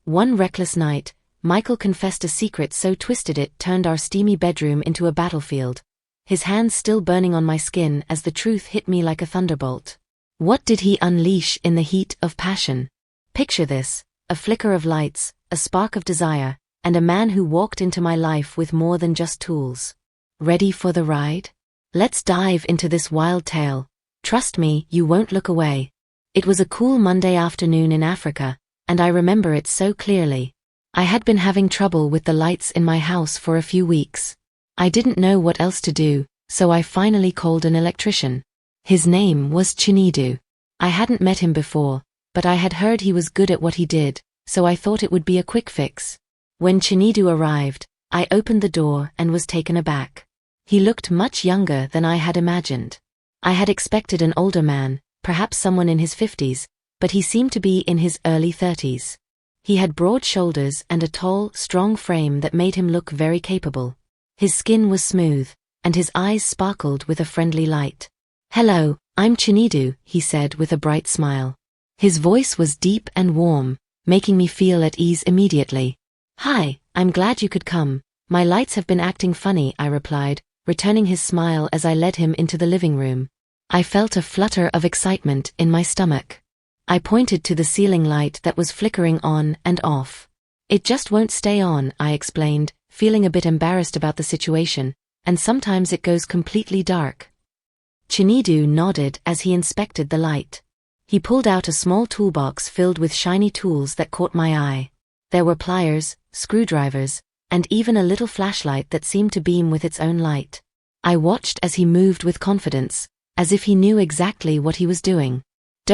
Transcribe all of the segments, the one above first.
One reckless night, Michael confessed a secret so twisted it turned our steamy bedroom into a battlefield, his hands still burning on my skin as the truth hit me like a thunderbolt. What did he unleash in the heat of passion? Picture this: a flicker of lights, a spark of desire, and a man who walked into my life with more than just tools. Ready for the ride? Let's dive into this wild tale. Trust me, you won't look away. It was a cool Monday afternoon in Africa, and I remember it so clearly. I had been having trouble with the lights in my house for a few weeks. I didn't know what else to do, so I finally called an electrician. His name was Chinedu. I hadn't met him before, but I had heard he was good at what he did, so I thought it would be a quick fix. When Chinedu arrived, I opened the door and was taken aback. He looked much younger than I had imagined. I had expected an older man, perhaps someone in his 50s, but he seemed to be in his early 30s. He had broad shoulders and a tall, strong frame that made him look very capable. His skin was smooth, and his eyes sparkled with a friendly light. "Hello, I'm Chinedu," he said with a bright smile. His voice was deep and warm, making me feel at ease immediately. "Hi, I'm glad you could come. My lights have been acting funny," I replied, returning his smile as I led him into the living room. I felt a flutter of excitement in my stomach. I pointed to the ceiling light that was flickering on and off. "It just won't stay on," I explained, feeling a bit embarrassed about the situation, "and sometimes it goes completely dark." Chinedu nodded as he inspected the light. He pulled out a small toolbox filled with shiny tools that caught my eye. There were pliers, screwdrivers, and even a little flashlight that seemed to beam with its own light. I watched as he moved with confidence, as if he knew exactly what he was doing.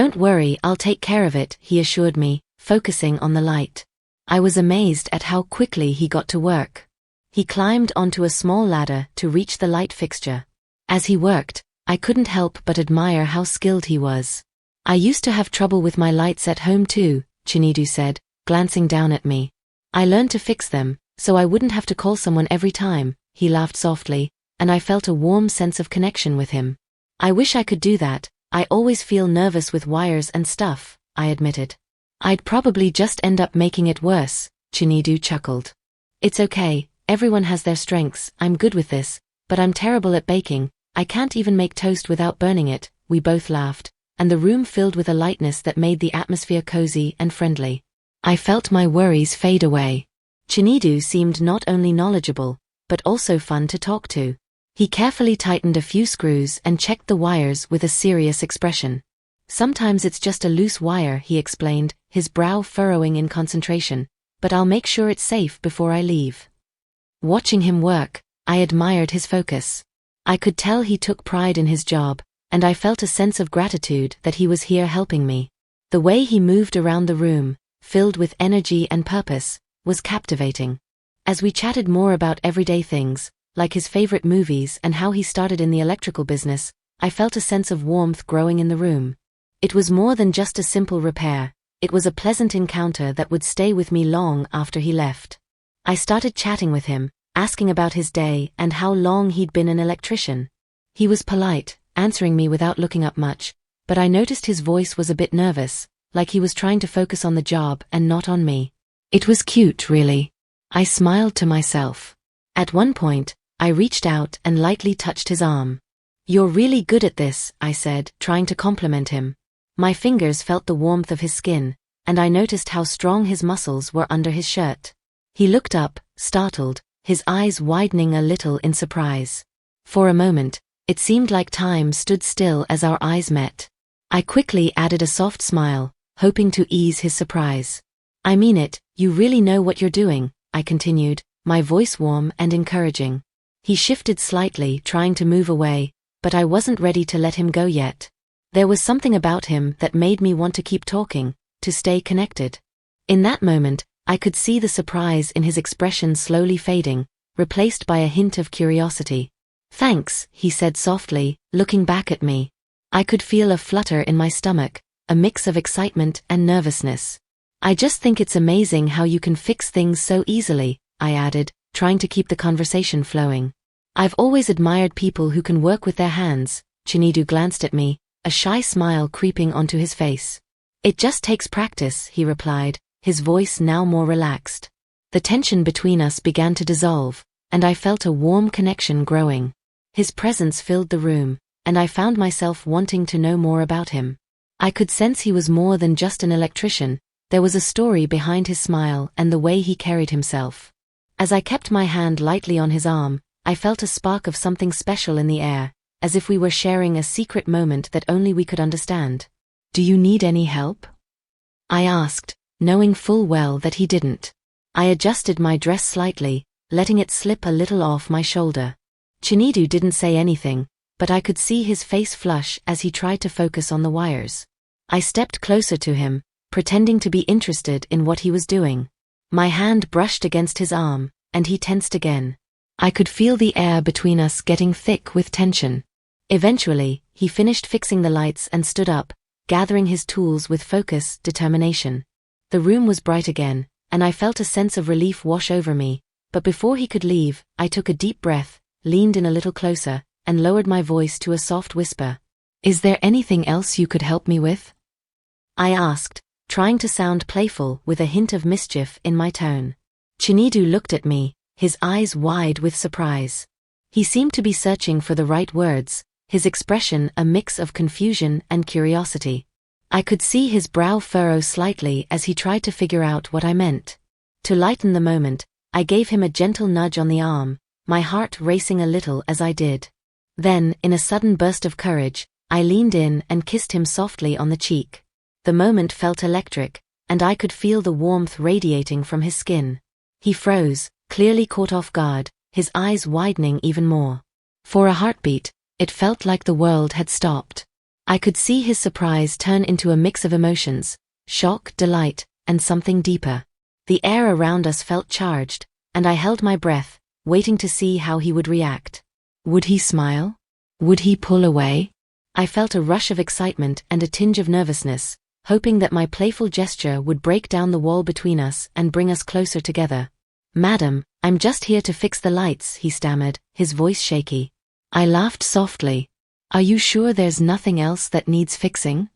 "Don't worry, I'll take care of it," he assured me, focusing on the light. I was amazed at how quickly he got to work. He climbed onto a small ladder to reach the light fixture. As he worked, I couldn't help but admire how skilled he was. "I used to have trouble with my lights at home too," Chinedu said, glancing down at me. "I learned to fix them, so I wouldn't have to call someone every time." He laughed softly, and I felt a warm sense of connection with him. "I wish I could do that. I always feel nervous with wires and stuff," I admitted. "I'd probably just end up making it worse," Chinedu chuckled. "It's okay, everyone has their strengths. I'm good with this, but I'm terrible at baking. I can't even make toast without burning it." We both laughed, and the room filled with a lightness that made the atmosphere cozy and friendly. I felt my worries fade away. Chinedu seemed not only knowledgeable, but also fun to talk to. He carefully tightened a few screws and checked the wires with a serious expression. "Sometimes it's just a loose wire," he explained, his brow furrowing in concentration, "but I'll make sure it's safe before I leave." Watching him work, I admired his focus. I could tell he took pride in his job, and I felt a sense of gratitude that he was here helping me. The way he moved around the room, filled with energy and purpose, was captivating. As we chatted more about everyday things, like his favorite movies and how he started in the electrical business, I felt a sense of warmth growing in the room. It was more than just a simple repair, it was a pleasant encounter that would stay with me long after he left. I started chatting with him, asking about his day and how long he'd been an electrician. He was polite, answering me without looking up much, but I noticed his voice was a bit nervous, like he was trying to focus on the job and not on me. It was cute, really. I smiled to myself. At one point, I reached out and lightly touched his arm. "You're really good at this," I said, trying to compliment him. My fingers felt the warmth of his skin, and I noticed how strong his muscles were under his shirt. He looked up, startled, his eyes widening a little in surprise. For a moment, it seemed like time stood still as our eyes met. I quickly added a soft smile, hoping to ease his surprise. "I mean it, you really know what you're doing," I continued, my voice warm and encouraging. He shifted slightly, trying to move away, but I wasn't ready to let him go yet. There was something about him that made me want to keep talking, to stay connected. In that moment, I could see the surprise in his expression slowly fading, replaced by a hint of curiosity. "Thanks," he said softly, looking back at me. I could feel a flutter in my stomach, a mix of excitement and nervousness. "I just think it's amazing how you can fix things so easily," I added, trying to keep the conversation flowing. "I've always admired people who can work with their hands." Chinedu glanced at me, a shy smile creeping onto his face. "It just takes practice," he replied, his voice now more relaxed. The tension between us began to dissolve, and I felt a warm connection growing. His presence filled the room, and I found myself wanting to know more about him. I could sense he was more than just an electrician. There was a story behind his smile and the way he carried himself. As I kept my hand lightly on his arm, I felt a spark of something special in the air, as if we were sharing a secret moment that only we could understand. "Do you need any help?" I asked, knowing full well that he didn't. I adjusted my dress slightly, letting it slip a little off my shoulder. Chinedu didn't say anything, but I could see his face flush as he tried to focus on the wires. I stepped closer to him, pretending to be interested in what he was doing. My hand brushed against his arm, and he tensed again. I could feel the air between us getting thick with tension. Eventually, he finished fixing the lights and stood up, gathering his tools with focus, determination. The room was bright again, and I felt a sense of relief wash over me, but before he could leave, I took a deep breath, leaned in a little closer, and lowered my voice to a soft whisper. "Is there anything else you could help me with?" I asked, trying to sound playful with a hint of mischief in my tone. Chinedu looked at me, his eyes wide with surprise. He seemed to be searching for the right words, his expression a mix of confusion and curiosity. I could see his brow furrow slightly as he tried to figure out what I meant. To lighten the moment, I gave him a gentle nudge on the arm, my heart racing a little as I did. Then, in a sudden burst of courage, I leaned in and kissed him softly on the cheek. The moment felt electric, and I could feel the warmth radiating from his skin. He froze, clearly caught off guard, his eyes widening even more. For a heartbeat, it felt like the world had stopped. I could see his surprise turn into a mix of emotions, shock, delight, and something deeper. The air around us felt charged, and I held my breath, waiting to see how he would react. Would he smile? Would he pull away? I felt a rush of excitement and a tinge of nervousness, hoping that my playful gesture would break down the wall between us and bring us closer together. "Madam, I'm just here to fix the lights," he stammered, his voice shaky. I laughed softly. "Are you sure there's nothing else that needs fixing?"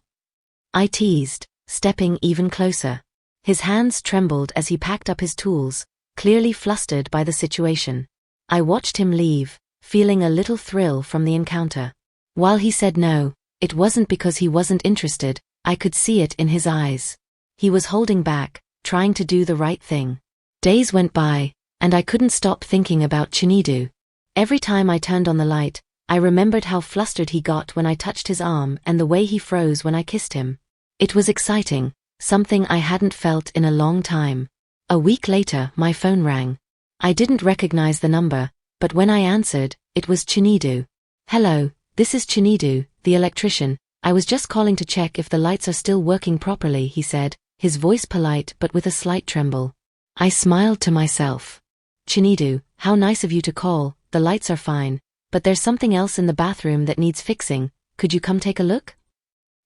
I teased, stepping even closer. His hands trembled as he packed up his tools, clearly flustered by the situation. I watched him leave, feeling a little thrill from the encounter. While he said no, it wasn't because he wasn't interested. I could see it in his eyes. He was holding back, trying to do the right thing. Days went by, and I couldn't stop thinking about Chinedu. Every time I turned on the light, I remembered how flustered he got when I touched his arm and the way he froze when I kissed him. It was exciting, something I hadn't felt in a long time. A week later, my phone rang. I didn't recognize the number, but when I answered, it was Chinedu. "Hello, this is Chinedu, the electrician. I was just calling to check if the lights are still working properly," he said, his voice polite but with a slight tremble. I smiled to myself. "Chinedu, how nice of you to call. The lights are fine, but there's something else in the bathroom that needs fixing. Could you come take a look?"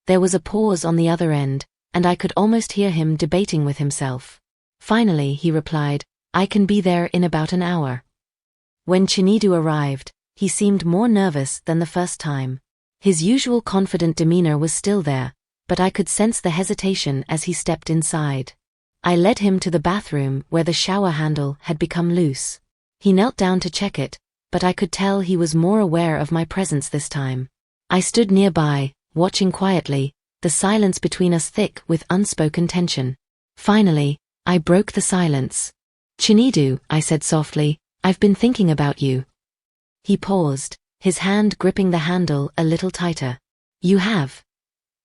There was a pause on the other end, and I could almost hear him debating with himself. Finally, he replied, "I can be there in about an hour." When Chinedu arrived, he seemed more nervous than the first time. His usual confident demeanor was still there, but I could sense the hesitation as he stepped inside. I led him to the bathroom where the shower handle had become loose. He knelt down to check it, but I could tell he was more aware of my presence this time. I stood nearby, watching quietly, the silence between us thick with unspoken tension. Finally, I broke the silence. "Chinedu," I said softly, "I've been thinking about you." He paused, his hand gripping the handle a little tighter. "You have?"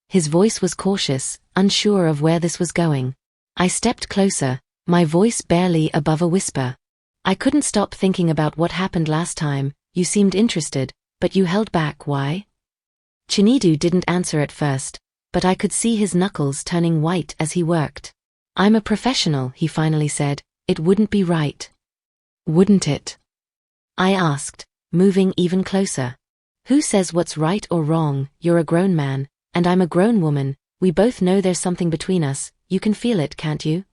His voice was cautious, unsure of where this was going. I stepped closer, my voice barely above a whisper. "I couldn't stop thinking about what happened last time. You seemed interested, but you held back. Why?" Chinedu didn't answer at first, but I could see his knuckles turning white as he worked. "I'm a professional," he finally said. "It wouldn't be right." "Wouldn't it?" I asked, moving even closer. "Who says what's right or wrong? You're a grown man, and I'm a grown woman. We both know there's something between us. You can feel it, can't you?"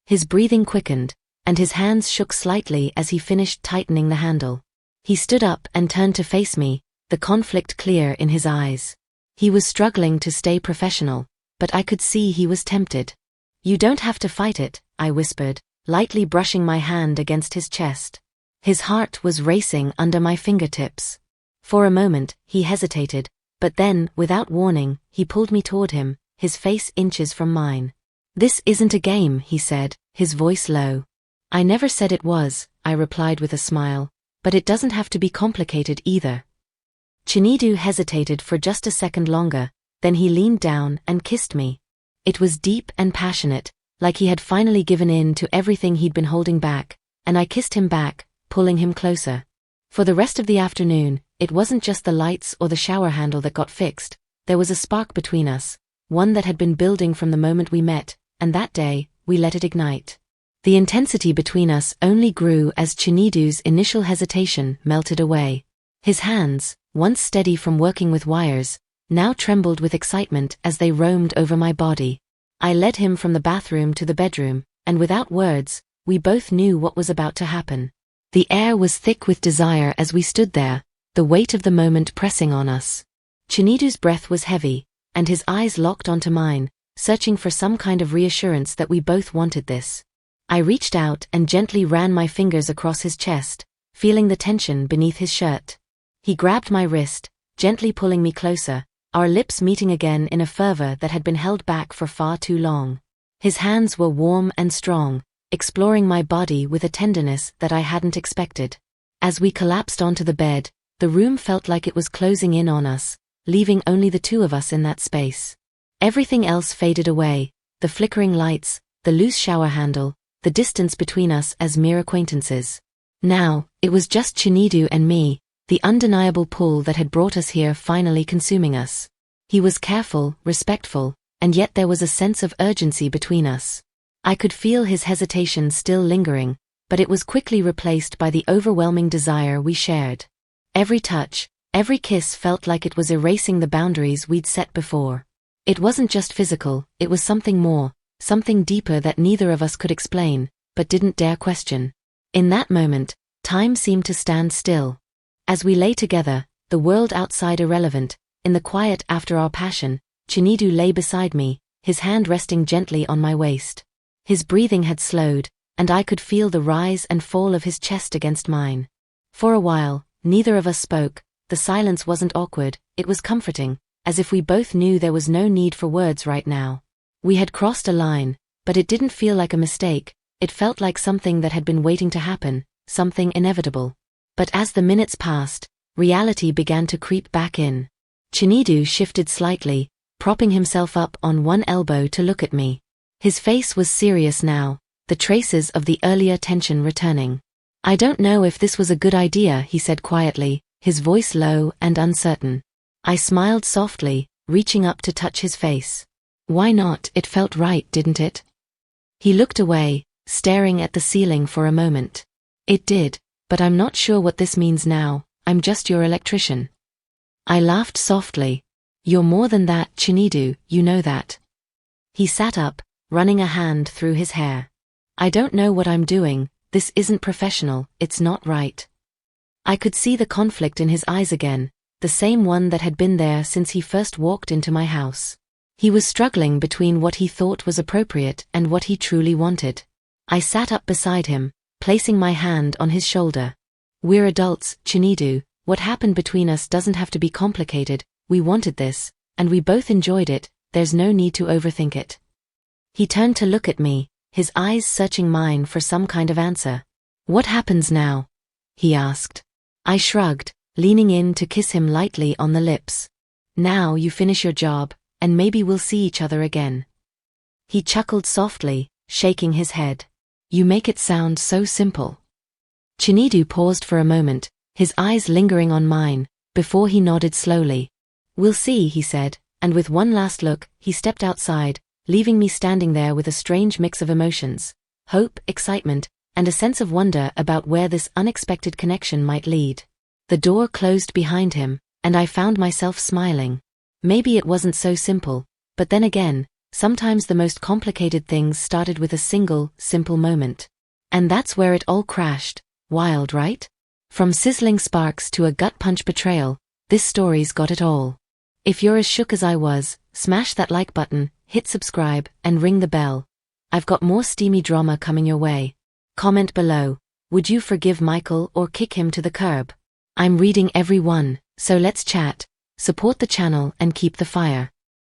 His breathing quickened, and his hands shook slightly as he finished tightening the handle. He stood up and turned to face me, the conflict clear in his eyes. He was struggling to stay professional, but I could see he was tempted. You don't have to fight it, I whispered, lightly brushing my hand against his chest. His heart was racing under my fingertips. For a moment, he hesitated, but then, without warning, he pulled me toward him, his face inches from mine. This isn't a game, he said, his voice low. I never said it was, I replied with a smile, but it doesn't have to be complicated either. Chinedu hesitated for just a second longer, then he leaned down and kissed me. It was deep and passionate, like he had finally given in to everything he'd been holding back, and I kissed him back, pulling him closer. For the rest of the afternoon, it wasn't just the lights or the shower handle that got fixed, there was a spark between us, one that had been building from the moment we met, and that day, we let it ignite. The intensity between us only grew as Chinedu's initial hesitation melted away. His hands, once steady from working with wires, now trembled with excitement as they roamed over my body. I led him from the bathroom to the bedroom, and without words, we both knew what was about to happen. The air was thick with desire as we stood there, the weight of the moment pressing on us. Chinedu's breath was heavy, and his eyes locked onto mine, searching for some kind of reassurance that we both wanted this. I reached out and gently ran my fingers across his chest, feeling the tension beneath his shirt. He grabbed my wrist, gently pulling me closer, our lips meeting again in a fervor that had been held back for far too long. His hands were warm and strong, exploring my body with a tenderness that I hadn't expected. As we collapsed onto the bed, the room felt like it was closing in on us, leaving only the two of us in that space. Everything else faded away, the flickering lights, the loose shower handle, the distance between us as mere acquaintances. Now, it was just Chinedu and me, the undeniable pull that had brought us here finally consuming us. He was careful, respectful, and yet there was a sense of urgency between us. I could feel his hesitation still lingering, but it was quickly replaced by the overwhelming desire we shared. Every touch, every kiss felt like it was erasing the boundaries we'd set before. It wasn't just physical, it was something more, something deeper that neither of us could explain, but didn't dare question. In that moment, time seemed to stand still. As we lay together, the world outside irrelevant, in the quiet after our passion, Chinedu lay beside me, his hand resting gently on my waist. His breathing had slowed, and I could feel the rise and fall of his chest against mine. For a while, neither of us spoke. The silence wasn't awkward, it was comforting, as if we both knew there was no need for words right now. We had crossed a line, but it didn't feel like a mistake, it felt like something that had been waiting to happen, something inevitable. But as the minutes passed, reality began to creep back in. Chinedu shifted slightly, propping himself up on one elbow to look at me. His face was serious now, the traces of the earlier tension returning. I don't know if this was a good idea, he said quietly, his voice low and uncertain. I smiled softly, reaching up to touch his face. Why not? It felt right, didn't it? He looked away, staring at the ceiling for a moment. It did, but I'm not sure what this means now. I'm just your electrician. I laughed softly. You're more than that, Chinedu, you know that. He sat up, running a hand through his hair. I don't know what I'm doing, this isn't professional, it's not right. I could see the conflict in his eyes again, the same one that had been there since he first walked into my house. He was struggling between what he thought was appropriate and what he truly wanted. I sat up beside him, placing my hand on his shoulder. We're adults, Chinedu, what happened between us doesn't have to be complicated, we wanted this, and we both enjoyed it, there's no need to overthink it. He turned to look at me, his eyes searching mine for some kind of answer. What happens now? He asked. I shrugged, leaning in to kiss him lightly on the lips. Now you finish your job, and maybe we'll see each other again. He chuckled softly, shaking his head. You make it sound so simple. Chinedu paused for a moment, his eyes lingering on mine, before he nodded slowly. We'll see, he said, and with one last look, he stepped outside, leaving me standing there with a strange mix of emotions, hope, excitement, and a sense of wonder about where this unexpected connection might lead. The door closed behind him, and I found myself smiling. Maybe it wasn't so simple, but then again, sometimes the most complicated things started with a single, simple moment. And that's where it all crashed. Wild, right? From sizzling sparks to a gut-punch betrayal, this story's got it all. If you're as shook as I was, smash that like button, hit subscribe, and ring the bell. I've got more steamy drama coming your way. Comment below. Would you forgive Michael or kick him to the curb? I'm reading every one, so let's chat. Support the channel and keep the fire.